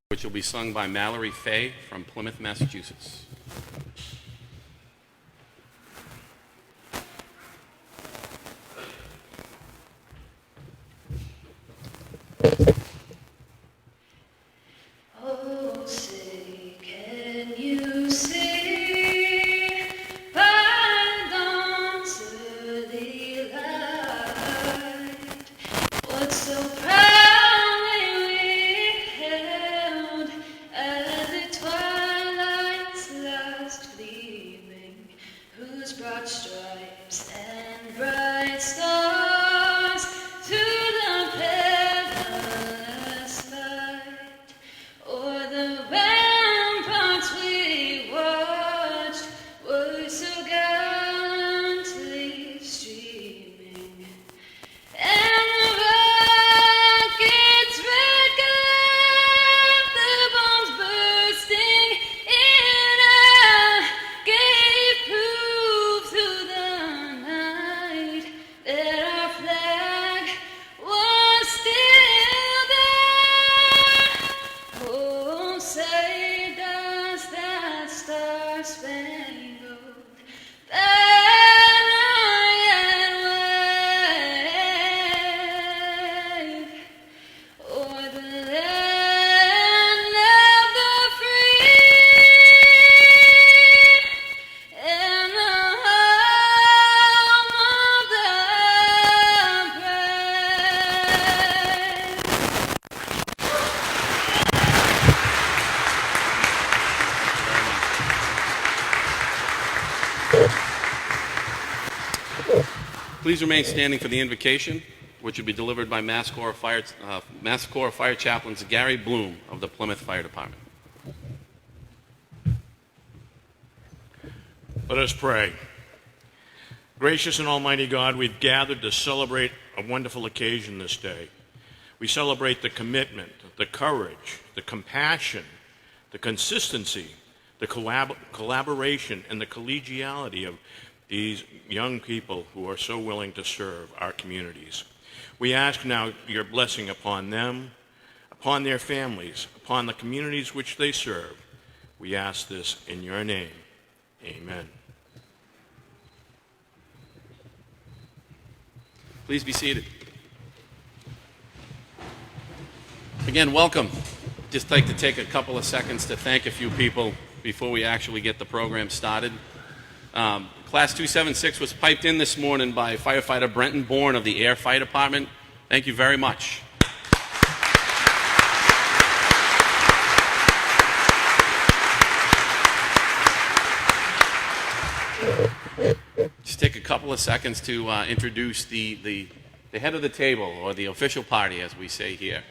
which will be sung by Mallory Fay from Plymouth, Massachusetts. Oh, say, can you see by dawn's early light what so proudly we held as the twilight's last gleaming, whose broad stripes and bright stars to the perilous fight o'er the ramparts we watched were so gallantly streaming, and the rocket's red glare, the bombs bursting in air, gave proof through the night that our flag was still there. Oh, say does that star-spangled banner yet wave o'er the land of the free and the home of the brave. Please remain standing for the invocation, which will be delivered by Mass Corps Fire Chaplains Gary Bloom of the Plymouth Fire Department. Let us pray. Gracious and almighty God, we've gathered to celebrate a wonderful occasion this day. We celebrate the commitment, the courage, the compassion, the consistency, the collaboration, and the collegiality of these young people who are so willing to serve our communities. We ask now your blessing upon them, upon their families, upon the communities which they serve. We ask this in your name. Amen. Please be seated. Again, welcome. Just like to take a couple of seconds to thank a few people before we actually get the program started. Class 276 was piped in this morning by firefighter Brenton Bourne of the Air Fire Department. Thank you very much. Just take a couple of seconds to introduce the head of the table, or the official party, as we say here.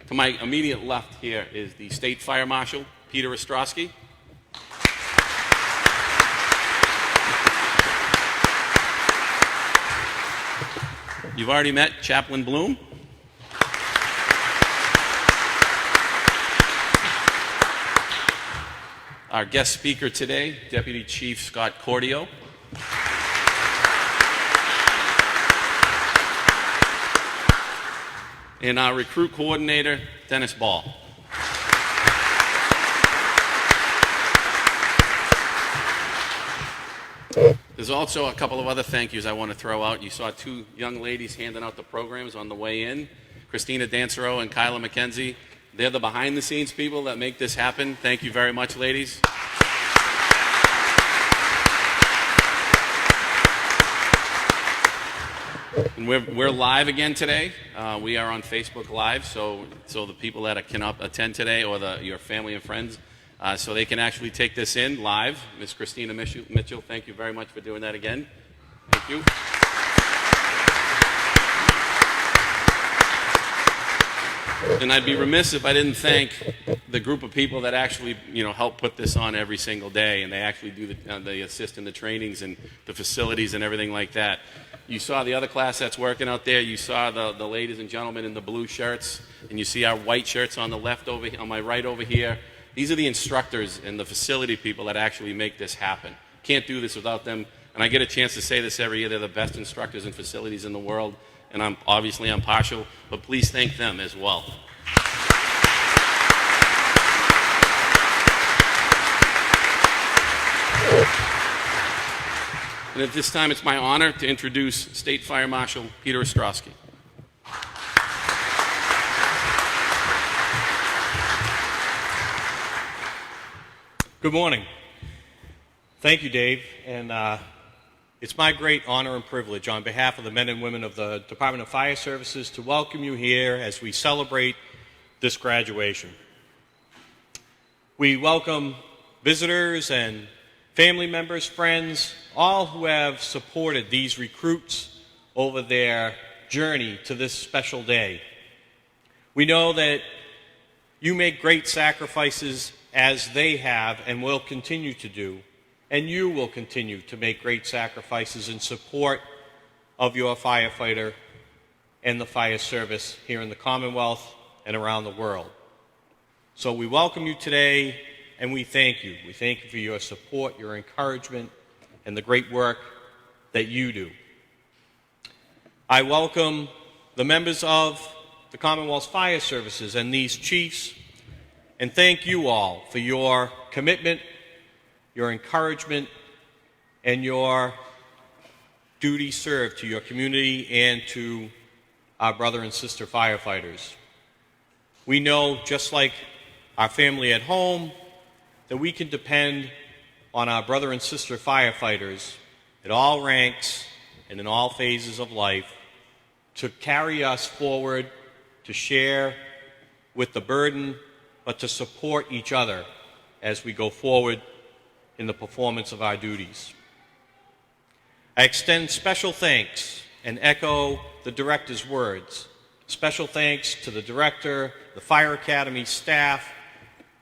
To my immediate left here is the State Fire Marshal, Peter Ostrowski. You've already met Chaplain Bloom. Our guest speaker today, Deputy Chief Scott Cordio. And our recruit coordinator, Dennis Ball. There's also a couple of other thank yous I want to throw out. You saw two young ladies handing out the programs on the way in, Christina Dancero and Kyla McKenzie. They're the behind-the-scenes people that make this happen. Thank you very much, ladies. And we're live again today. We are on Facebook Live, so the people that can attend today, or your family and friends, so they can actually take this in live. Miss Christina Mitchell, thank you very much for doing that again. Thank you. And I'd be remiss if I didn't thank the group of people that actually, help put this on every single day, and they actually do they assist in the trainings and the facilities and everything like that. You saw the other class that's working out there. You saw the ladies and gentlemen in the blue shirts, and you see our white shirts on the left on my right over here. These are the instructors and the facility people that actually make this happen. Can't do this without them. And I get a chance to say this every year. They're the best instructors and facilities in the world. And I'm partial, but please thank them as well. And at this time, it's my honor to introduce State Fire Marshal Peter Ostrowski. Good morning. Thank you, Dave. And it's my great honor and privilege on behalf of the men and women of the Department of Fire Services to welcome you here as we celebrate this graduation. We welcome visitors and family members, friends, all who have supported these recruits over their journey to this special day. We know that you make great sacrifices as they have and will continue to do, and you will continue to make great sacrifices in support of your firefighter and the fire service here in the Commonwealth and around the world. So we welcome you today, and we thank you. We thank you for your support, your encouragement, and the great work that you do. I welcome the members of the Commonwealth's Fire Services and these chiefs, and thank you all for your commitment, your encouragement, and your duty served to your community and to our brother and sister firefighters. We know, just like our family at home, that we can depend on our brother and sister firefighters at all ranks and in all phases of life to carry us forward, to share with the burden, but to support each other as we go forward in the performance of our duties. I extend special thanks and echo the director's words. Special thanks to the director, the Fire Academy staff,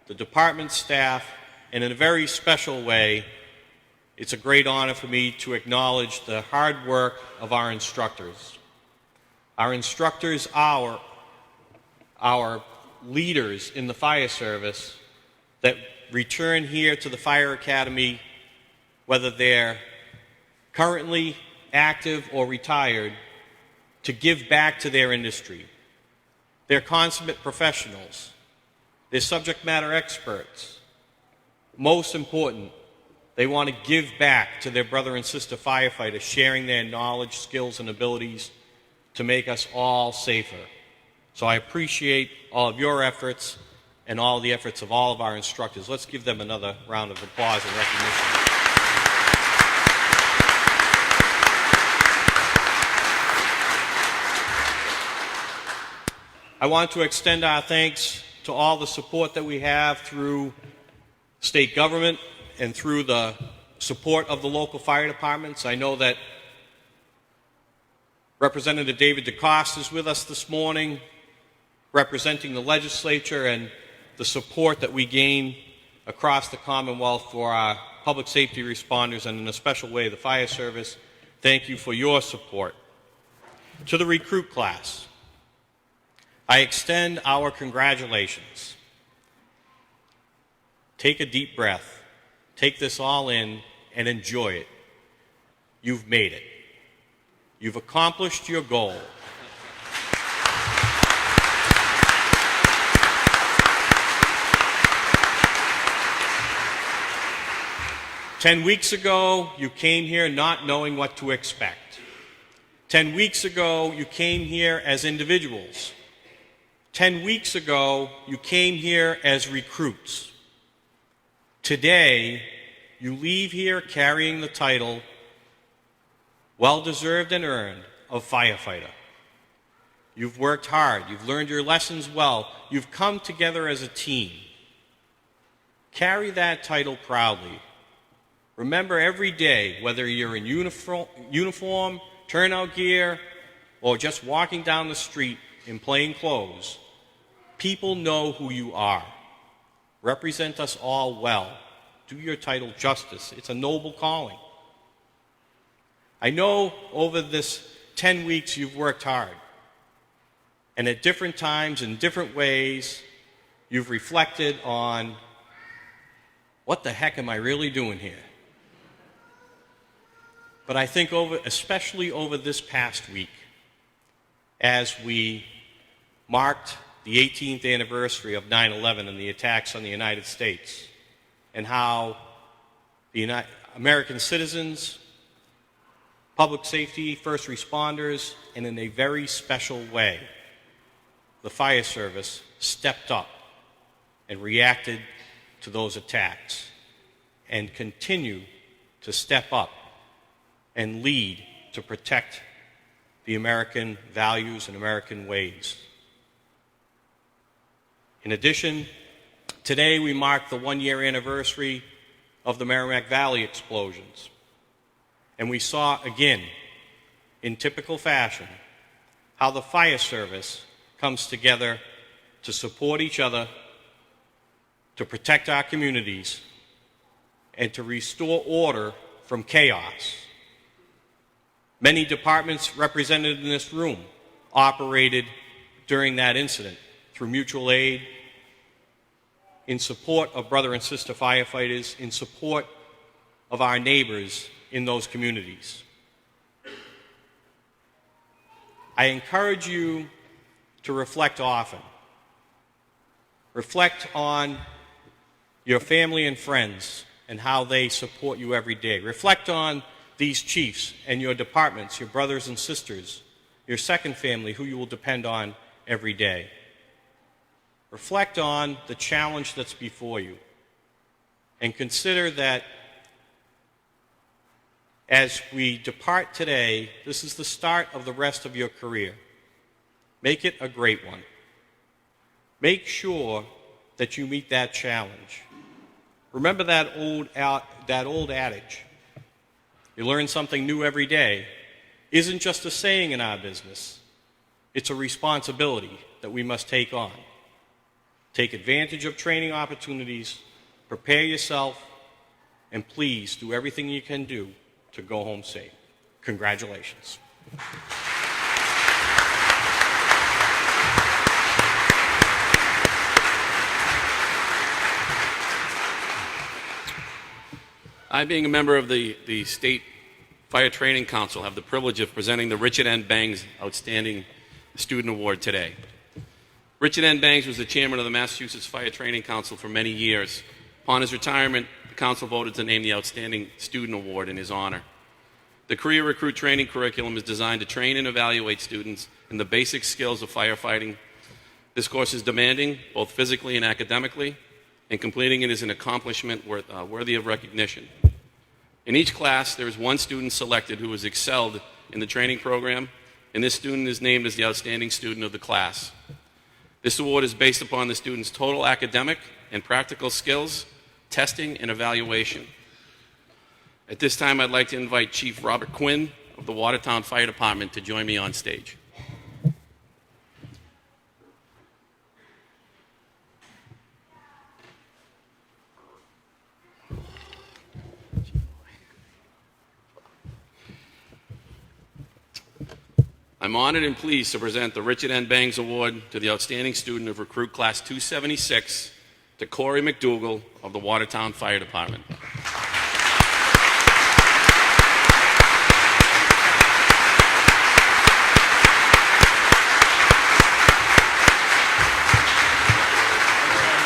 the department staff, and in a very special way, it's a great honor for me to acknowledge the hard work of our instructors. Our instructors are our leaders in the fire service that return here to the Fire Academy, whether they're currently active or retired, to give back to their industry. They're consummate professionals. They're subject matter experts. Most important, they want to give back to their brother and sister firefighters, sharing their knowledge, skills, and abilities to make us all safer. So I appreciate all of your efforts and all the efforts of all of our instructors. Let's give them another round of applause and recognition. I want to extend our thanks to all the support that we have through state government and through the support of the local fire departments. I know that Representative David DeCoste is with us this morning, representing the legislature and the support that we gain across the Commonwealth for our public safety responders, and in a special way, the fire service. Thank you for your support. To the recruit class, I extend our congratulations. Take a deep breath. Take this all in and enjoy it. You've made it. You've accomplished your goal. "10 weeks ago, you came here not knowing what to expect. 10 weeks ago, you came here as individuals. 10 weeks ago, you came here as recruits. Today, you leave here carrying the title, well-deserved and earned, of firefighter. You've worked hard. You've learned your lessons well. You've come together as a team. Carry that title proudly. Remember every day, whether you're in uniform, turnout gear, or just walking down the street in plain clothes, people know who you are. Represent us all well. Do your title justice. It's a noble calling. I know over this 10 weeks you've worked hard. And at different times, in different ways, you've reflected on, what the heck am I really doing here? But I think especially over this past week, as we marked the 18th anniversary of 9/11 and the attacks on the United States, and how the American citizens public safety, first responders, and in a very special way, the fire service stepped up and reacted to those attacks and continue to step up and lead to protect the American values and American ways. In addition, today we mark the one-year anniversary of the Merrimack Valley explosions. And we saw again, in typical fashion, how the fire service comes together to support each other, to protect our communities, and to restore order from chaos. Many departments represented in this room operated during that incident through mutual aid, in support of brother and sister firefighters, in support of our neighbors in those communities. I encourage you to reflect often. Reflect on your family and friends and how they support you every day. Reflect on these chiefs and your departments, your brothers and sisters, your second family who you will depend on every day. Reflect on the challenge that's before you and consider that as we depart today, this is the start of the rest of your career. Make it a great one. Make sure that you meet that challenge. Remember that old adage, you learn something new every day, isn't just a saying in our business. It's a responsibility that we must take on. Take advantage of training opportunities, prepare yourself, and please do everything you can do to go home safe. Congratulations. I, being a member of the State Fire Training Council, have the privilege of presenting the Richard N. Bangs Outstanding Student Award today. Richard N. Bangs was the chairman of the Massachusetts Fire Training Council for many years. Upon his retirement, the council voted to name the Outstanding Student Award in his honor. The Career Recruit Training Curriculum is designed to train and evaluate students in the basic skills of firefighting. This course is demanding, both physically and academically, and completing it is an accomplishment worthy of recognition. In each class, there is one student selected who has excelled in the training program, and this student is named as the outstanding student of the class. This award is based upon the student's total academic and practical skills, testing, and evaluation. At this time, I'd like to invite Chief Robert Quinn of the Watertown Fire Department to join me on stage. I'm honored and pleased to present the Richard N. Bangs Award to the outstanding student of Recruit Class 276, to Corey McDougall of the Watertown Fire Department.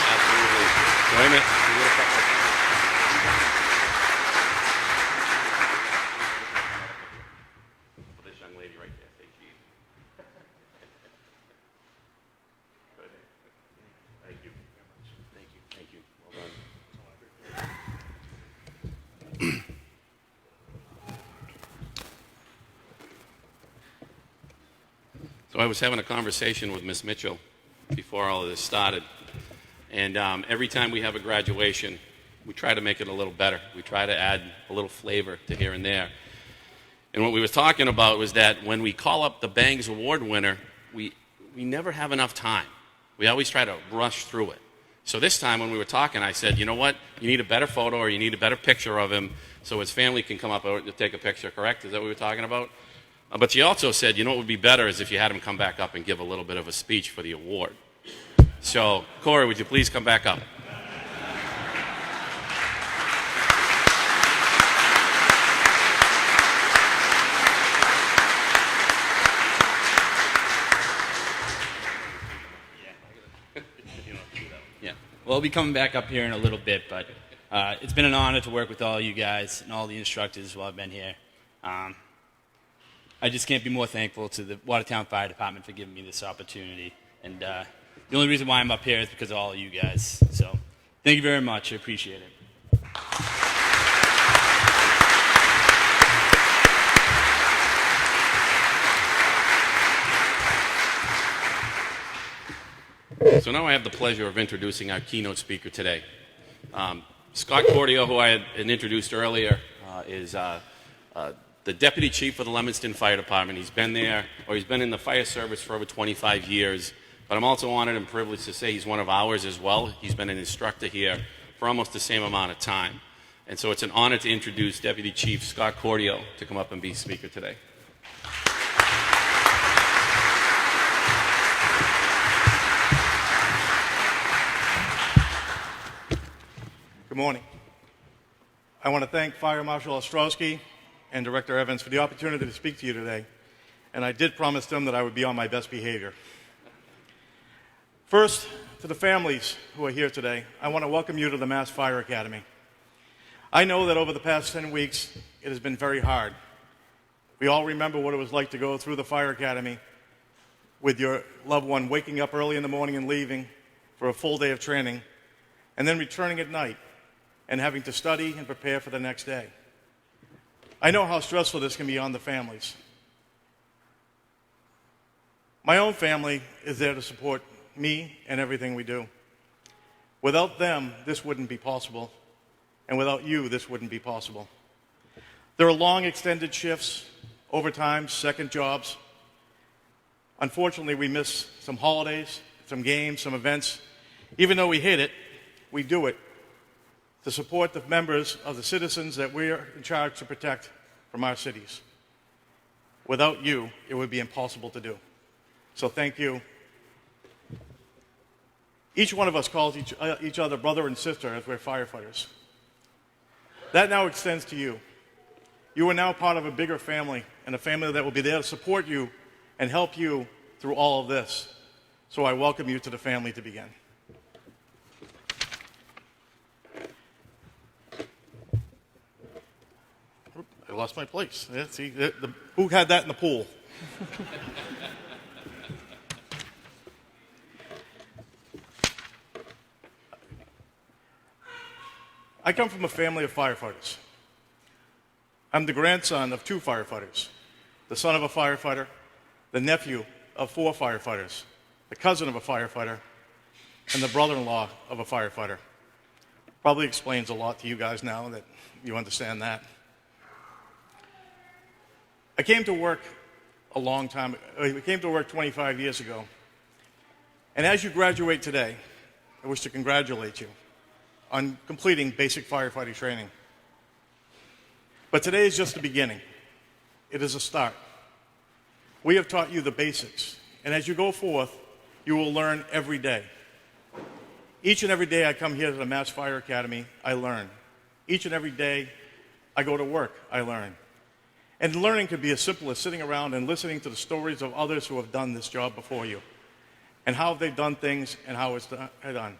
Absolutely. Wait a minute. For this young lady right there, say cheese. Good. Thank you. Thank you. Thank you. Well done. So I was having a conversation with Miss Mitchell before all of this started, and every time we have a graduation, we try to make it a little better. We try to add a little flavor to here and there. And what we were talking about was that when we call up the Bangs Award winner, we never have enough time. We always try to rush through it. So this time when we were talking, I said, you know what? You need a better photo or you need a better picture of him so his family can come up and take a picture, correct? Is that what we were talking about? But she also said, you know what would be better is if you had him come back up and give a little bit of a speech for the award. So, Corey, would you please come back up? Yeah. Well, I'll be coming back up here in a little bit, but it's been an honor to work with all you guys and all the instructors while I've been here. I just can't be more thankful to the Watertown Fire Department for giving me this opportunity. And the only reason why I'm up here is because of all of you guys. So thank you very much. I appreciate it. So now I have the pleasure of introducing our keynote speaker today. Scott Cordio, who I had introduced earlier, is the Deputy Chief of the Leominster Fire Department. He's been there, or he's been in the fire service for over 25 years. But I'm also honored and privileged to say he's one of ours as well. He's been an instructor here for almost the same amount of time. And so it's an honor to introduce Deputy Chief Scott Cordio to come up and be speaker today. Good morning. I want to thank Fire Marshal Ostrowski and Director Evans for the opportunity to speak to you today, and I did promise them that I would be on my best behavior. First, to the families who are here today, I want to welcome you to the Mass Fire Academy. I know that over the past 10 weeks, it has been very hard. We all remember what it was like to go through the Fire Academy with your loved one waking up early in the morning and leaving for a full day of training, and then returning at night and having to study and prepare for the next day. I know how stressful this can be on the families. My own family is there to support me and everything we do. Without them, this wouldn't be possible, and without you, this wouldn't be possible. There are long extended shifts, overtime, second jobs. Unfortunately, we miss some holidays, some games, some events. Even though we hate it, we do it to support the members of the citizens that we are in charge to protect from our cities. Without you, it would be impossible to do. So thank you. Each one of us calls each other brother and sister as we're firefighters. That now extends to you. You are now part of a bigger family, and a family that will be there to support you and help you through all of this. So I welcome you to the family to begin. I lost my place. Yeah, see, who had that in the pool? I come from a family of firefighters. I'm the grandson of 2 firefighters, the son of a firefighter, the nephew of 4 firefighters, the cousin of a firefighter, and the brother-in-law of a firefighter. Probably explains a lot to you guys now that you understand that. I came to work I came to work 25 years ago. And as you graduate today, I wish to congratulate you on completing basic firefighting training. But today is just the beginning. It is a start. We have taught you the basics. And as you go forth, you will learn every day. Each and every day I come here to the Mass Fire Academy, I learn. Each and every day I go to work, I learn. And learning could be as simple as sitting around and listening to the stories of others who have done this job before you, and how they've done things and how it's done.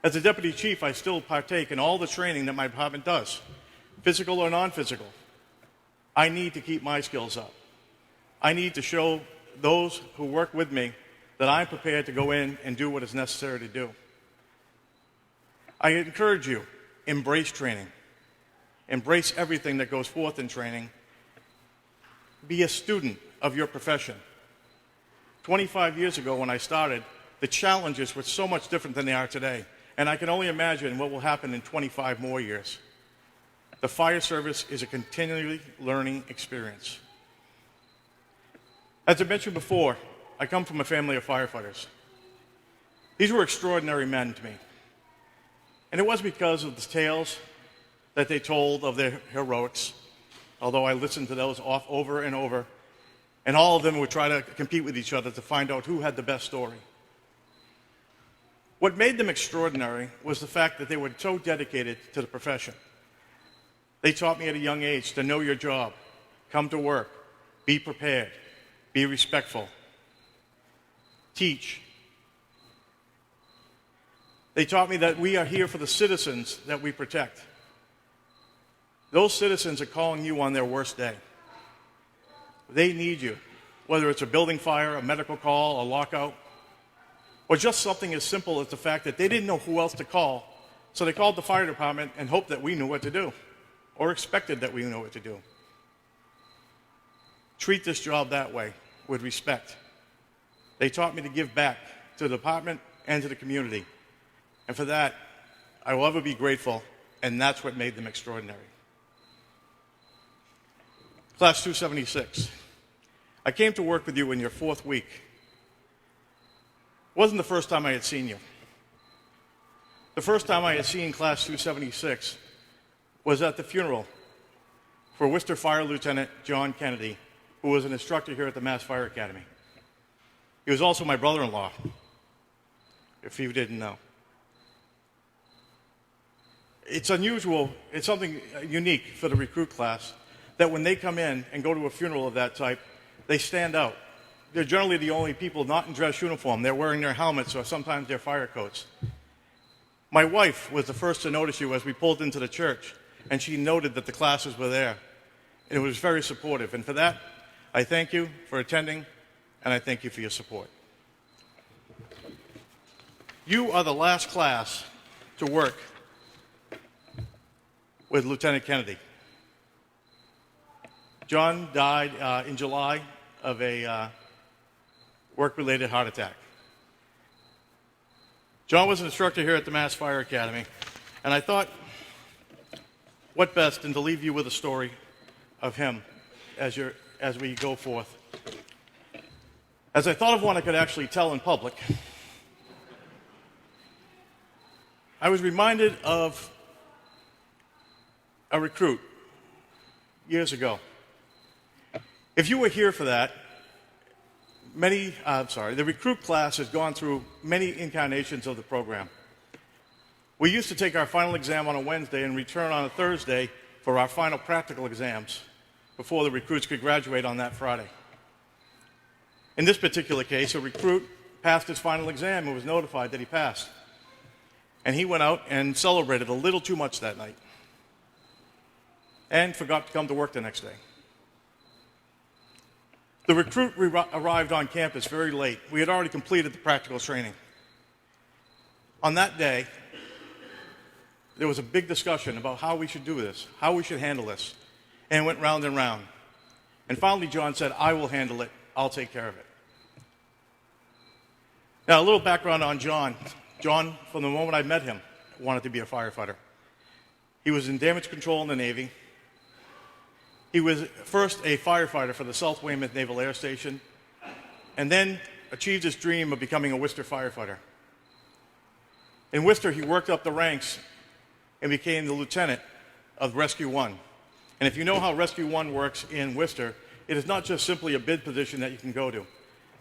As a deputy chief, I still partake in all the training that my department does, physical or non-physical. I need to keep my skills up. I need to show those who work with me that I'm prepared to go in and do what is necessary to do. I encourage you, embrace training. Embrace everything that goes forth in training. Be a student of your profession. 25 years ago when I started, the challenges were so much different than they are today. And I can only imagine what will happen in 25 more years. The fire service is a continually learning experience. As I mentioned before, I come from a family of firefighters. These were extraordinary men to me. And it was because of the tales that they told of their heroics, although I listened to those over and over, and all of them would try to compete with each other to find out who had the best story. What made them extraordinary was the fact that they were so dedicated to the profession. They taught me at a young age to know your job, come to work, be prepared, be respectful, teach. They taught me that we are here for the citizens that we protect. Those citizens are calling you on their worst day. They need you, whether it's a building fire, a medical call, a lockout, or just something as simple as the fact that they didn't know who else to call, so they called the fire department and hoped that we knew what to do, or expected that we knew what to do. Treat this job that way, with respect. They taught me to give back to the department and to the community. And for that, I will ever be grateful, and that's what made them extraordinary. Class 276. I came to work with you in your 4th week. It wasn't the first time I had seen you. The first time I had seen Class 276 was at the funeral for Worcester Fire Lieutenant John Kennedy, who was an instructor here at the Mass Fire Academy. He was also my brother-in-law, if you didn't know. It's unusual, it's something unique for the recruit class, that when they come in and go to a funeral of that type, they stand out. They're generally the only people not in dress uniform. They're wearing their helmets or sometimes their fire coats. My wife was the first to notice you as we pulled into the church, and she noted that the classes were there. And it was very supportive. And for that, I thank you for attending, and I thank you for your support. You are the last class to work with Lieutenant Kennedy. John died in July of a work-related heart attack. John was an instructor here at the Mass Fire Academy, and I thought, what best than to leave you with a story of him as we go forth. As I thought of one I could actually tell in public, I was reminded of a recruit years ago. If you were here for that, the recruit class has gone through many incarnations of the program. We used to take our final exam on a Wednesday and return on a Thursday for our final practical exams before the recruits could graduate on that Friday. In this particular case, a recruit passed his final exam and was notified that he passed. And he went out and celebrated a little too much that night and forgot to come to work the next day. The recruit arrived on campus very late. We had already completed the practical training. On that day, there was a big discussion about how we should do this, how we should handle this, and it went round and round. And finally, John said, "I will handle it. I'll take care of it." Now, a little background on John. John, from the moment I met him, wanted to be a firefighter. He was in damage control in the Navy. He was first a firefighter for the South Weymouth Naval Air Station, and then achieved his dream of becoming a Worcester firefighter. In Worcester, he worked up the ranks and became the lieutenant of Rescue 1. And if you know how Rescue 1 works in Worcester, it is not just simply a bid position that you can go to.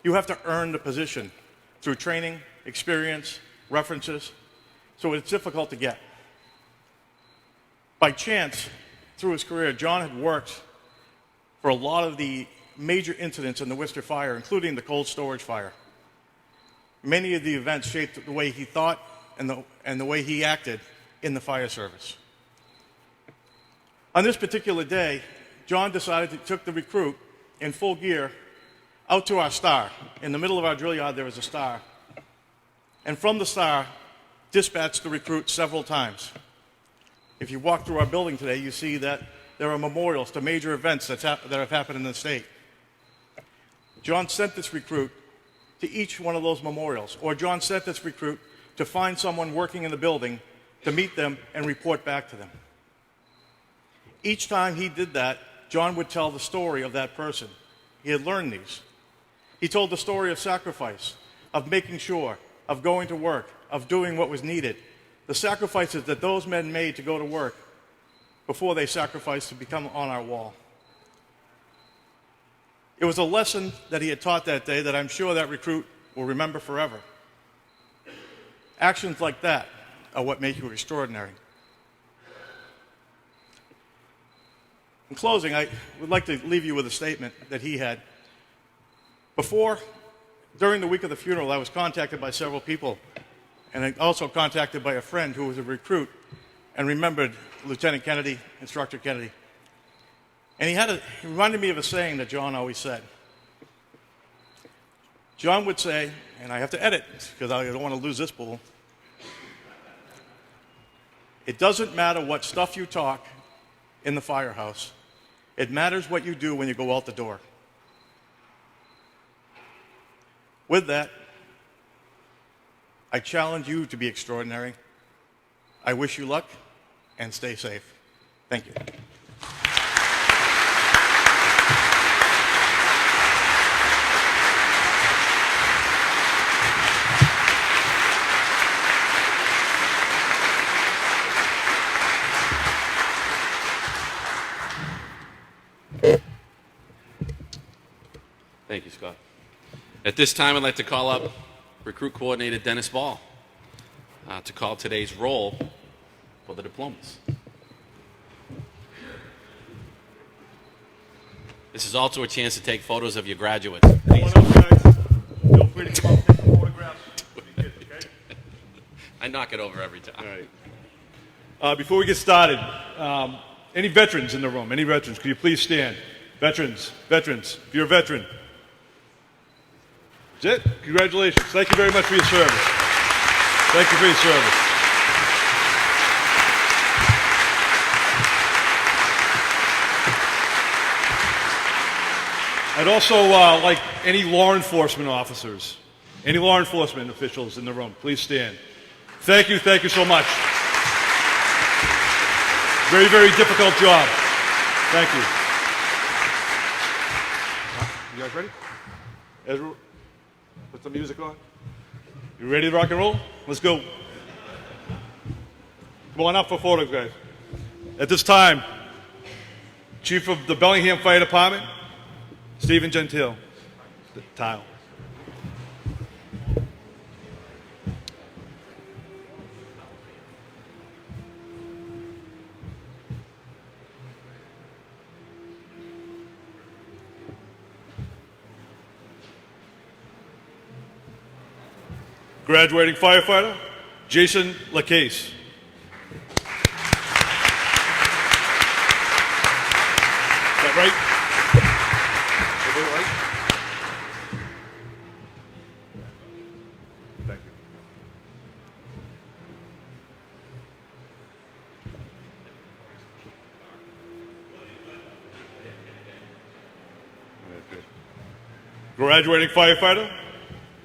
You have to earn the position through training, experience, references, so it's difficult to get. By chance, through his career, John had worked for a lot of the major incidents in the Worcester fire, including the cold storage fire. Many of the events shaped the way he thought and the way he acted in the fire service. On this particular day, John decided to take the recruit in full gear out to our star. In the middle of our drill yard, there was a star. And from the star, dispatched the recruit several times. If you walk through our building today, you see that there are memorials to major events that have happened in the state. John sent this recruit to each one of those memorials, or John sent this recruit to find someone working in the building to meet them and report back to them. Each time he did that, John would tell the story of that person. He had learned these. He told the story of sacrifice, of making sure, of going to work, of doing what was needed, the sacrifices that those men made to go to work before they sacrificed to become on our wall. It was a lesson that he had taught that day that I'm sure that recruit will remember forever. Actions like that are what make you extraordinary. In closing, I would like to leave you with a statement that he had. During the week of the funeral, I was contacted by several people, and also contacted by a friend who was a recruit and remembered Lieutenant Kennedy, Instructor Kennedy. And he reminded me of a saying that John always said. John would say, and I have to edit because I don't want to lose this bull. It doesn't matter what stuff you talk in the firehouse. It matters what you do when you go out the door. With that, I challenge you to be extraordinary. I wish you luck and stay safe. Thank you. Thank you, Scott. At this time, I'd like to call up Recruit Coordinator Dennis Ball to call today's roll for the diplomas. This is also a chance to take photos of your graduates. Come on up, guys. Feel free to come up and take some photographs. Okay? I knock it over every time. All right. Before we get started, any veterans in the room? Any veterans? Could you please stand? Veterans. If you're a veteran. That's it. Congratulations. Thank you very much for your service. Thank you for your service. I'd also like any law enforcement officers, any law enforcement officials in the room, please stand. Thank you so much. Very, very difficult job. Thank you. You guys ready? Ezra, put some music on. You ready to rock and roll? Let's go. Come on up for photos, guys. At this time, Chief of the Bellingham Fire Department, Stephen Gentile. Tile. Graduating firefighter, Jason LaCase. Is that right? Everybody right? Thank you. Graduating firefighter,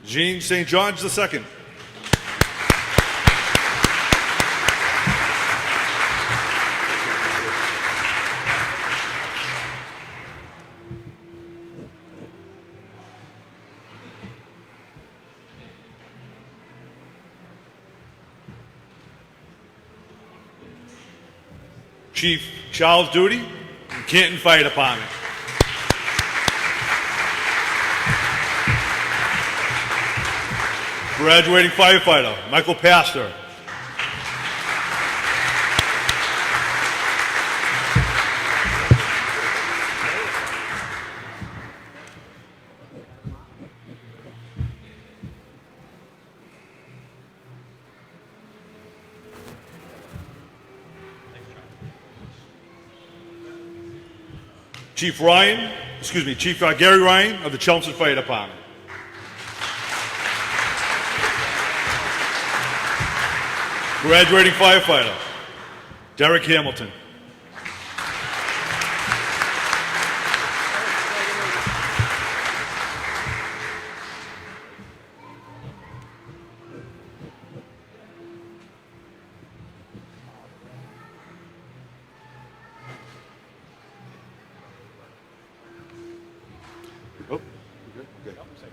Jean St. John's II. Chief Charles Duty, Canton Fire Department. Graduating firefighter, Michael Pastor. Chief Gary Ryan of the Chelmsford Fire Department. Graduating firefighter, Derek Hamilton.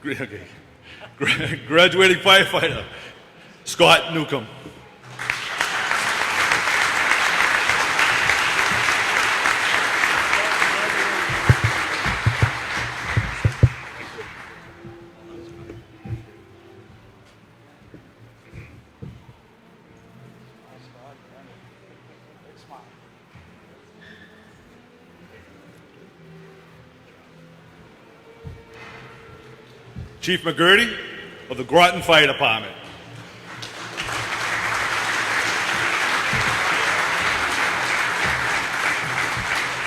Okay. Graduating firefighter, Scott Newcomb. Chief McGurdy of the Groton Fire Department.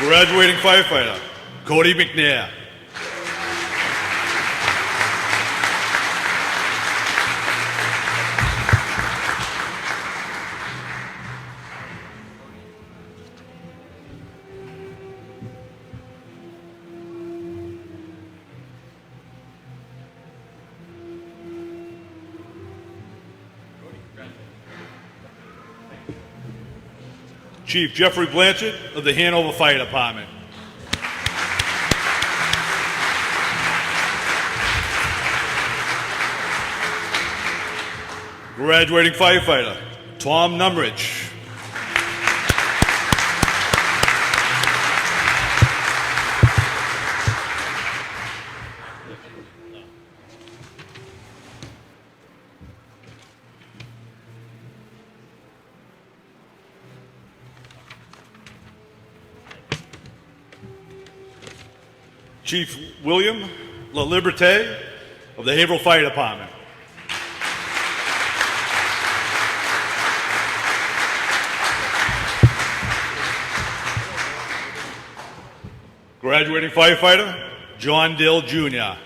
Graduating firefighter, Cody McNair. Chief Jeffrey Blanchard of the Hanover Fire Department. Graduating firefighter, Tom Numrich. Chief William La Liberté of the Haverhill Fire Department. Graduating firefighter, John Dill Jr.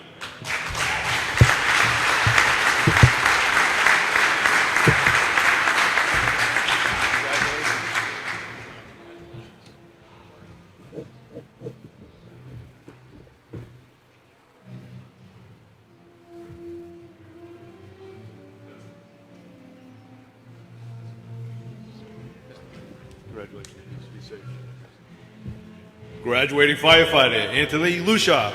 Congratulations. Be safe. Graduating firefighter, Anthony Lucia.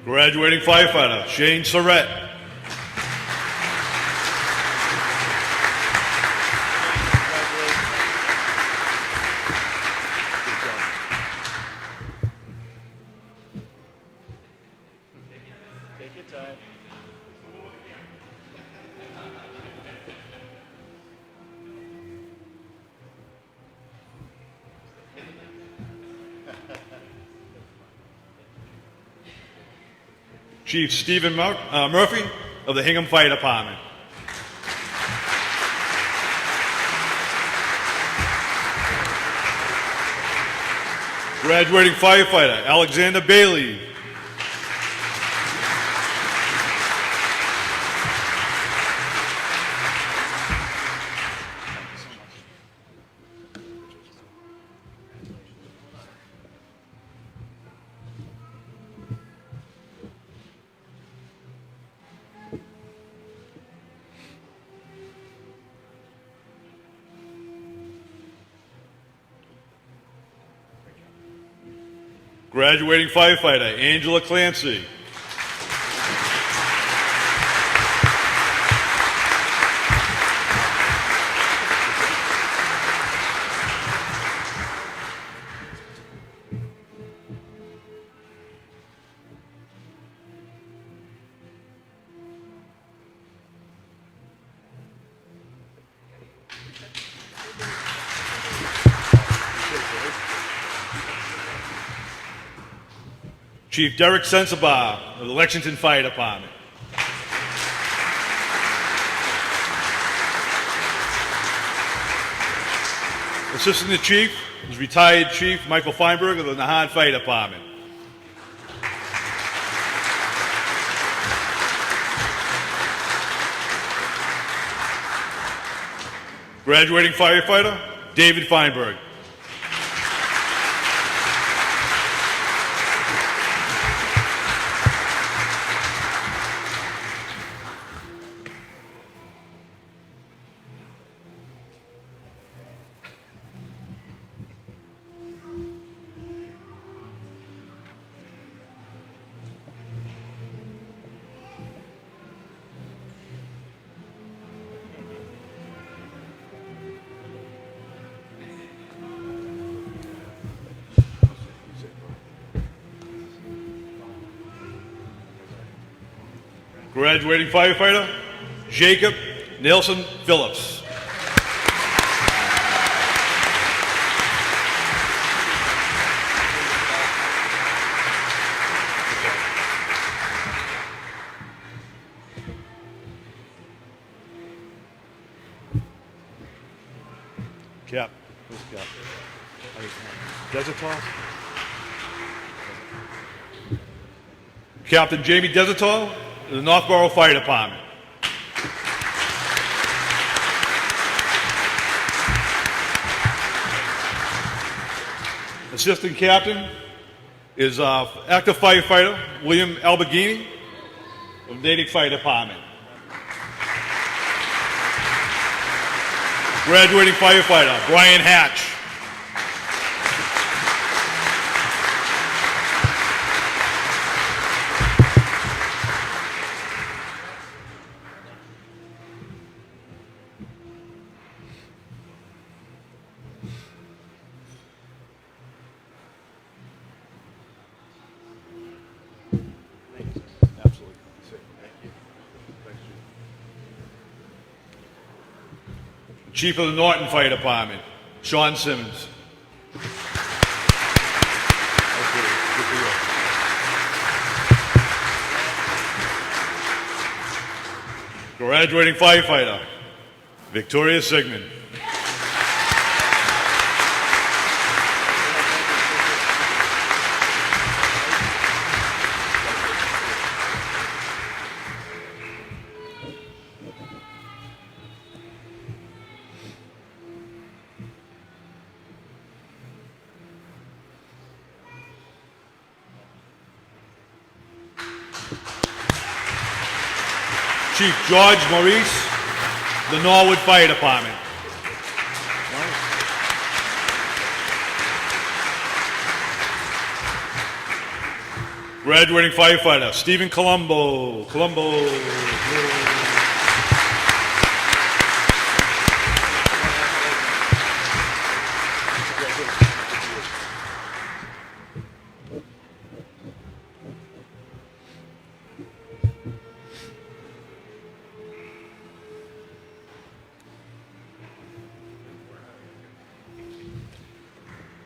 Graduating firefighter, Shane Surrett. Chief Stephen Murphy of the Hingham Fire Department. Graduating firefighter, Alexander Bailey. Graduating firefighter, Angela Clancy. Chief Derek Sensabaugh of the Lexington Fire Department. Assisting the Chief is retired Chief Michael Feinberg of the Nahant Fire Department. Graduating firefighter, David Feinberg. Graduating firefighter, Jacob Nelson Phillips. Cap. Who's Cap? Desertol? Captain Jamie Desertol, the Northborough Fire Department. Assistant Captain is active firefighter William Alberghini of Natick Fire Department. Graduating firefighter Brian Hatch. Chief of the Norton Fire Department, Sean Simmons. Graduating firefighter, Victoria Sigmund. Chief George Maurice, the Norwood Fire Department. Graduating firefighter, Stephen Colombo.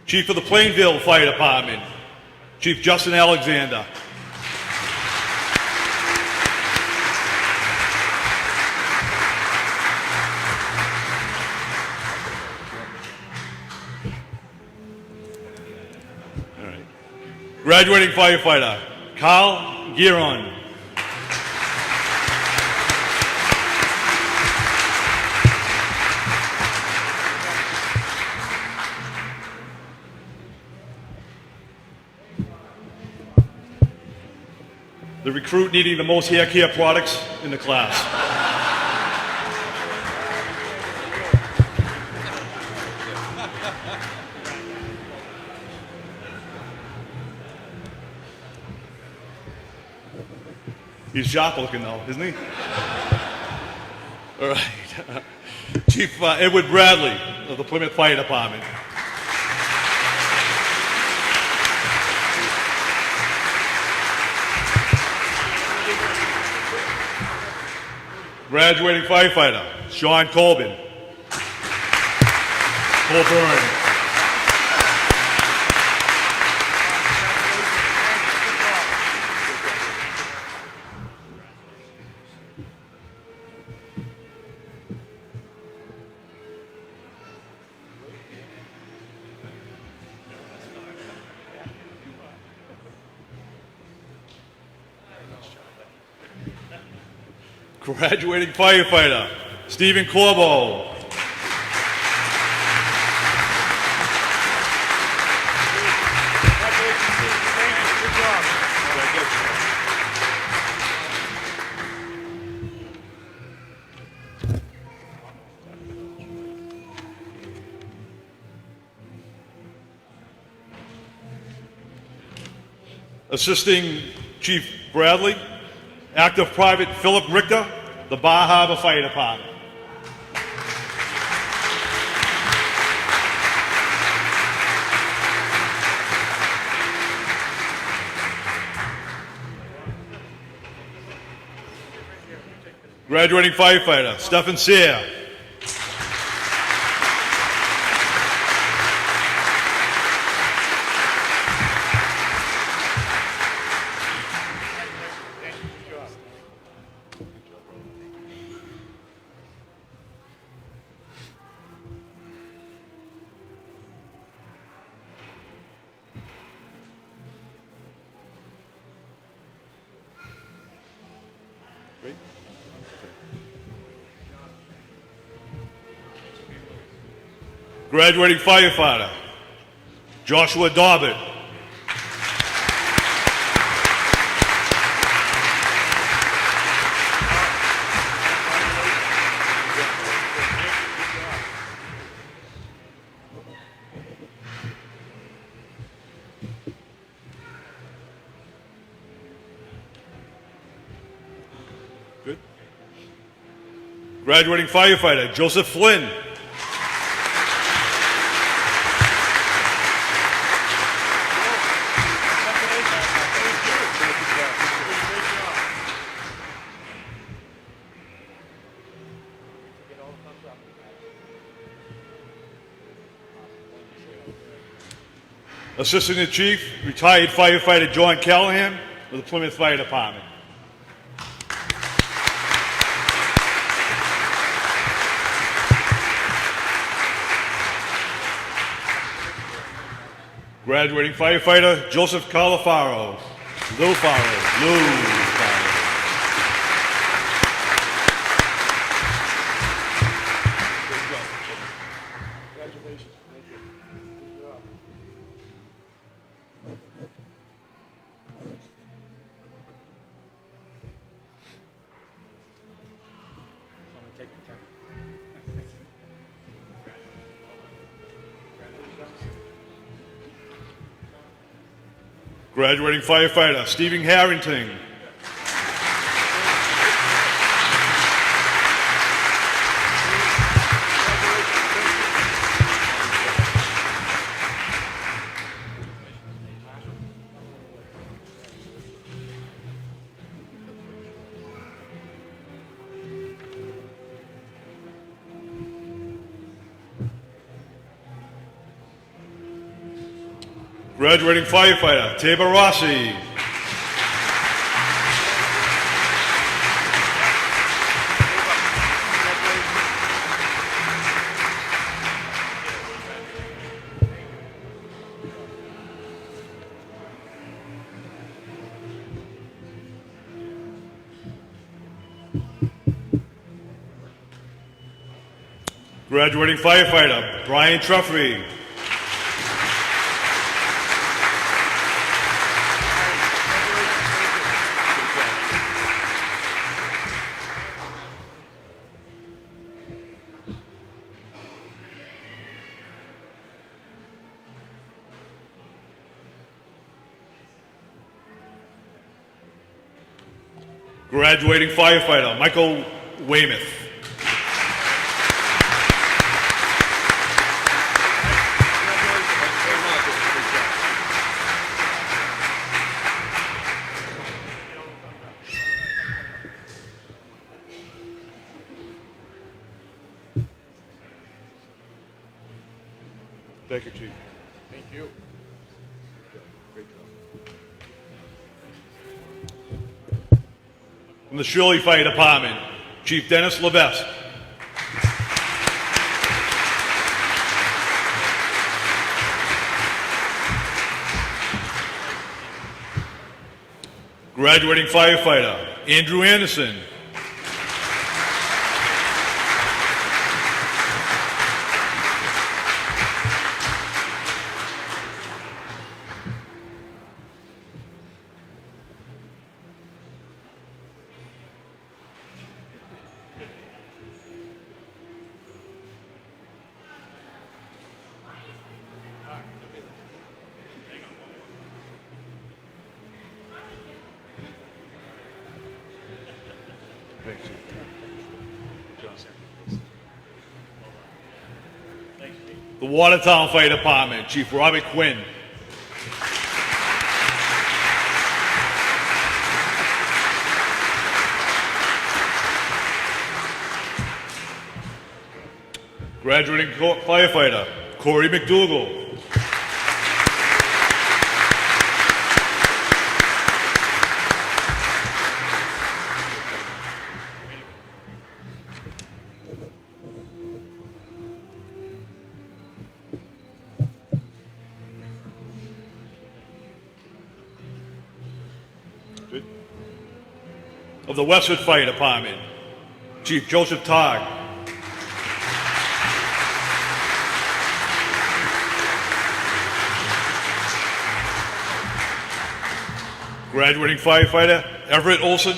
Chief of the Plainville Fire Department, Chief Justin Alexander. All right. Graduating firefighter, Carl Giron. The recruit needing the most hair care products in the class. He's sharp looking though, isn't he? All right. Chief Edward Bradley of the Plymouth Fire Department. Graduating firefighter, Sean Colburn. Graduating firefighter, Stephen Corbo. Assisting Chief Bradley, Active Private Philip Richter, the Bar Harbor Fire Department. Graduating firefighter, Stephen Sear. Graduating firefighter, Joshua Dobbin. Good. Graduating firefighter, Joseph Flynn. Assistant Chief, retired firefighter John Callahan of the Plymouth Fire Department. Graduating firefighter Joseph Calafaro, Lou Faro. Graduating firefighter Stephen Harrington. Graduating firefighter Tabor Rossi. Graduating firefighter Brian Truffrey. Graduating firefighter Michael Weymouth. Thank you, Chief. Thank you. Great job. From the Shirley Fire Department, Chief Dennis Levesque. Graduating firefighter Andrew Anderson. The Watertown Fire Department, Chief Robert Quinn. Graduating firefighter, Corey McDougal. Good. Of the Westwood Fire Department, Chief Joseph Togg. Graduating firefighter, Everett Olson,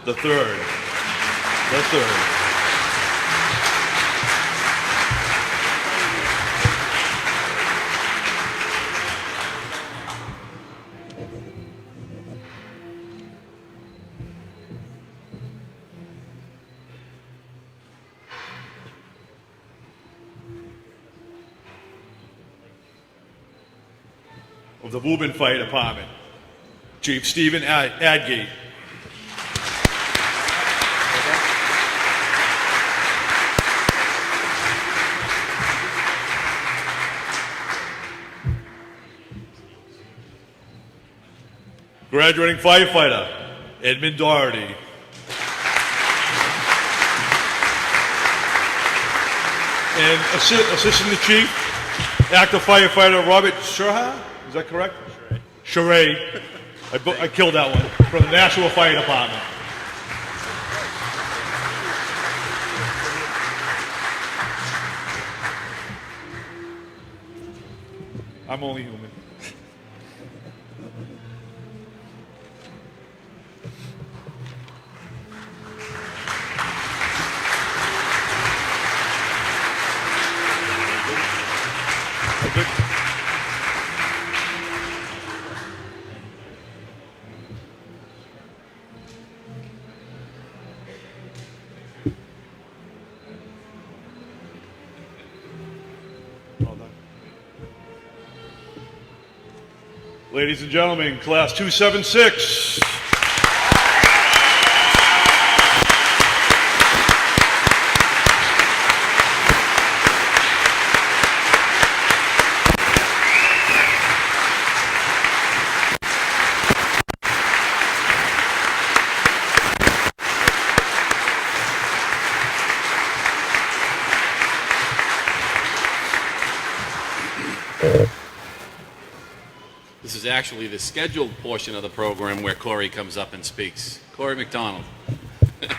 the third. Of the Woburn Fire Department, Chief Stephen Adgate. Graduating firefighter, Edmund Doherty. And assistant the chief, active firefighter Robert Sherha. Is that correct? Sheree. I killed that one. From the National Fire Department. I'm only human. Good. Well done. Ladies and gentlemen, class 276. This is actually the scheduled portion of the program where Corey comes up and speaks. Corey McDonald. Thank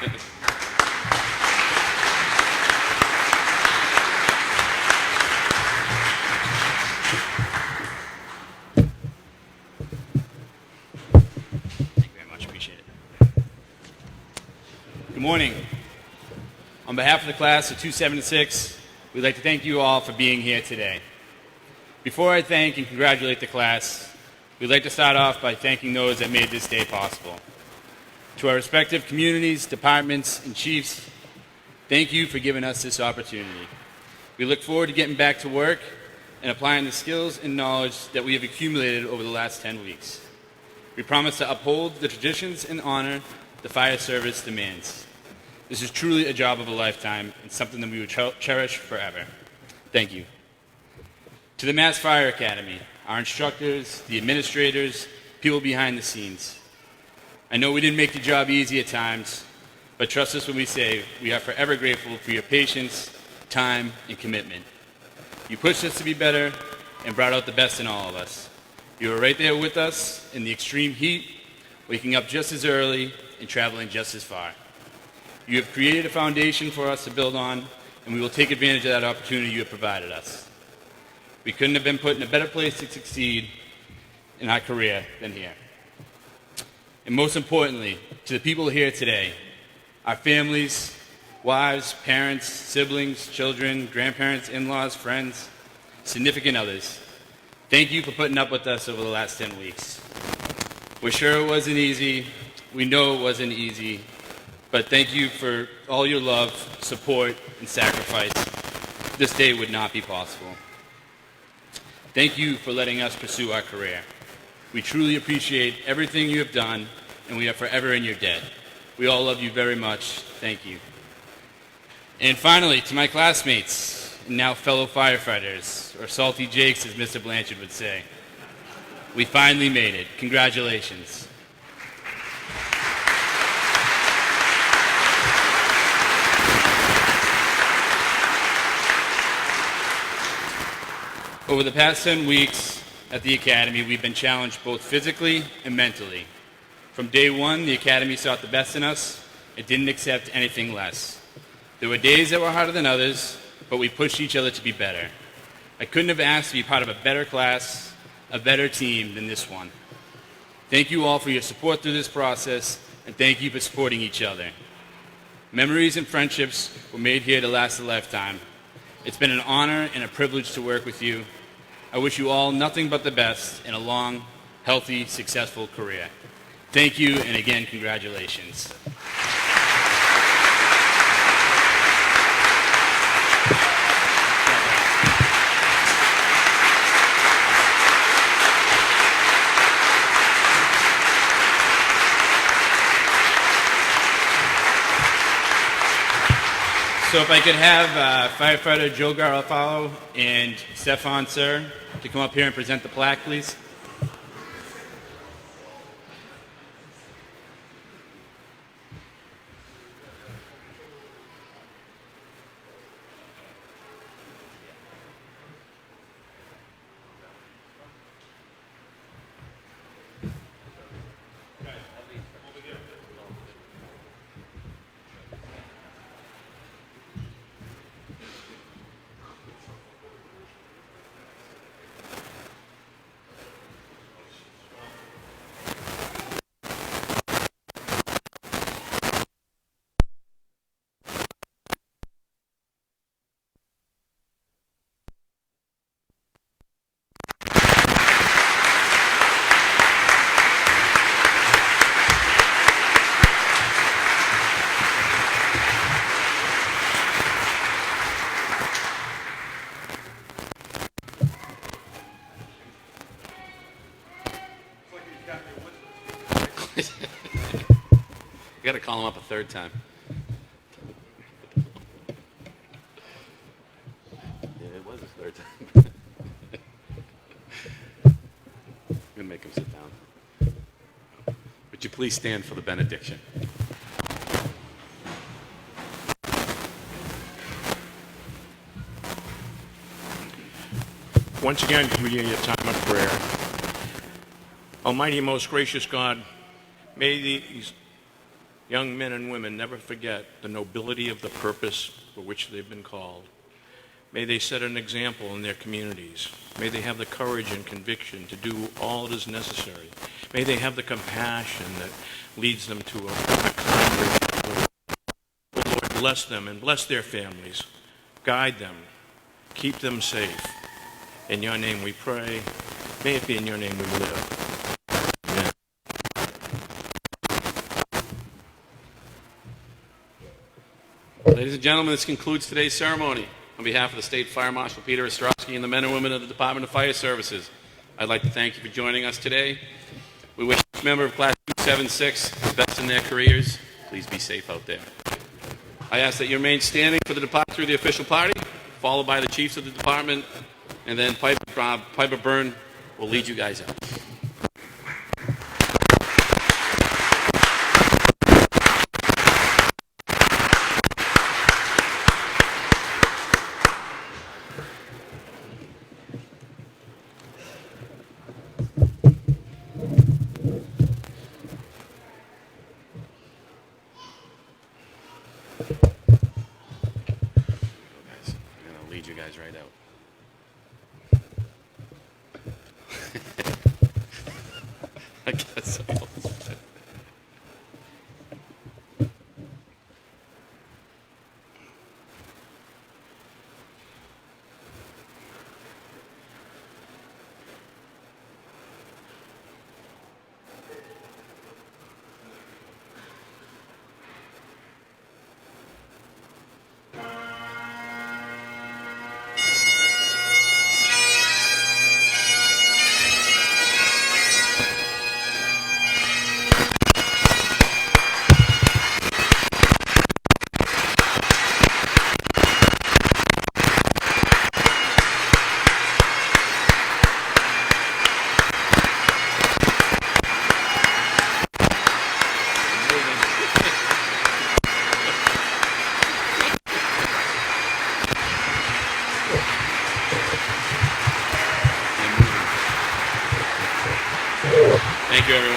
you very much. Appreciate it. Good morning. On behalf of the class of 276, we'd like to thank you all for being here today. Before I thank and congratulate the class, we'd like to start off by thanking those that made this day possible. To our respective communities, departments, and chiefs, thank you for giving us this opportunity. We look forward to getting back to work and applying the skills and knowledge that we have accumulated over the last 10 weeks. We promise to uphold the traditions and honor the fire service demands. This is truly a job of a lifetime and something that we will cherish forever. Thank you. To the Mass Fire Academy, our instructors, the administrators, people behind the scenes. I know we didn't make the job easy at times, but trust us when we say we are forever grateful for your patience, time, and commitment. You pushed us to be better and brought out the best in all of us. You were right there with us in the extreme heat, waking up just as early and traveling just as far. You have created a foundation for us to build on, and we will take advantage of that opportunity you have provided us. We couldn't have been put in a better place to succeed in our career than here. And most importantly, to the people here today, our families, wives, parents, siblings, children, grandparents, in-laws, friends, significant others, thank you for putting up with us over the last 10 weeks. We're sure it wasn't easy. We know it wasn't easy. But thank you for all your love, support, and sacrifice. This day would not be possible. Thank you for letting us pursue our career. We truly appreciate everything you have done, and we are forever in your debt. We all love you very much. Thank you. And finally, to my classmates, and now fellow firefighters, or salty Jakes as Mr. Blanchard would say. We finally made it. Congratulations. Over the past 10 weeks at the Academy, we've been challenged both physically and mentally. From day one, the Academy sought the best in us and didn't accept anything less. There were days that were harder than others, but we pushed each other to be better. I couldn't have asked to be part of a better class, a better team than this one. Thank you all for your support through this process, and thank you for supporting each other. Memories and friendships were made here to last a lifetime. It's been an honor and a privilege to work with you. I wish you all nothing but the best in a long, healthy, successful career. Thank you, and again, congratulations. So if I could have firefighter Joe Garofalo and Stefan Sir to come up here and present the plaque, please. I got to call him up a third time. Yeah, it was his third time. I'm going to make him sit down. Would you please stand for the benediction? Once again, we begin your time of prayer. Almighty, most gracious God, may these young men and women never forget the nobility of the purpose for which they've been called. May they set an example in their communities. May they have the courage and conviction to do all that is necessary. May they have the compassion that leads them to a kinder. Lord, bless them and bless their families. Guide them. Keep them safe. In your name we pray. May it be in your name we live. Amen. Ladies and gentlemen, this concludes today's ceremony. On behalf of the State Fire Marshal Peter Ostrowski and the men and women of the Department of Fire Services, I'd like to thank you for joining us today. We wish each member of Class 276 the best in their careers. Please be safe out there. I ask that you remain standing for the departure of the official party, followed by the chiefs of the department, and then Piper Byrne will lead you guys out. I'm going to lead you guys right out. I guess so.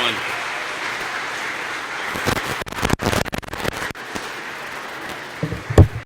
everyone.